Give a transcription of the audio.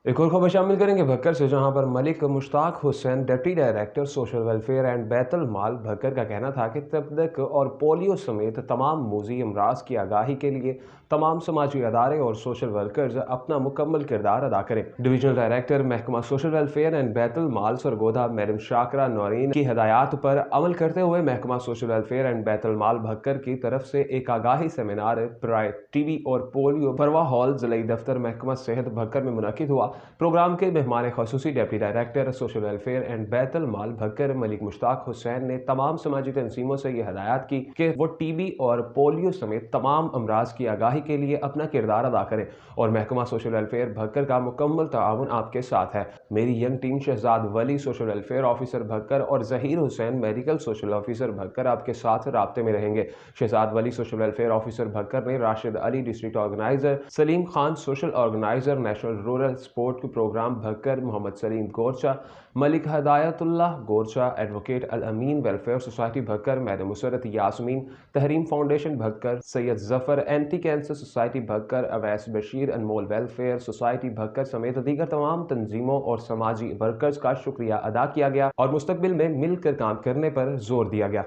एक और खबर शामिल करेंगे भक्कर से, जहां पर Malik Mushtaq Hussain deputy director social welfare and Baitul Maal Bhakkar का कहना था कि तपेदिक और पोलियो समेत तमाम मूजी अमराज की आगाही के लिए तमाम समाजी अदारे और सोशल वर्कर्स अपना मुकम्मल किरदार अदा करें। डिवीजनल डायरेक्टर महकमा social welfare and Baitul mall Sargodha madam Shakra Naureen की हदायत पर अमल करते हुए महकमा social welfare and Baitul Maal Bhakkar की तरफ से एक आगाही सेमिनार प्राय टीबी और पोलियो परवा हॉल जिले दफ्तर महकमा सेहत भक्कर में मुनक्किद हुआ। प्रोग्राम के मेहमान खसूसी deputy director social welfare and Baitul Maal Bhakkar Malik Mushtaq Hussain ने तमाम समाजी तंजीमों से यह हदायत की कि वो टीबी और पोलियो समेत तमाम अमराज की आगाही के लिए अपना किरदार अदा करें और महकमा सोशल वेलफेयर भक्कर का मुकम्मल ताउन आपके साथ है। मेरी young team Shahzad Wali social welfare officer Bhakkar और Zaheer Hussain medical social officer Bhakkar आपके साथ राब्ते में रहेंगे। Shahzad Wali social welfare officer Bhakkar ने Rashid Ali district organizer, Saleem Khan social organizer national rural sport program Bhakkar, Mohammad Saleem Gorcha, Malik Hidayatullah Gorcha, advocate Al Amin welfare society Bhakkar, madam Musarrat Yasmeen Tehreem foundation Bhakkar, Syed Zafar anti cancer society Bhakkar, Awais Bashir अनमोल वेलफेयर सोसाइटी भक्कर समेत दीगर तमाम तंजीमों और समाजी वर्कर्स का शुक्रिया अदा किया गया और मुस्तकबिल में मिलकर काम करने पर जोर दिया गया।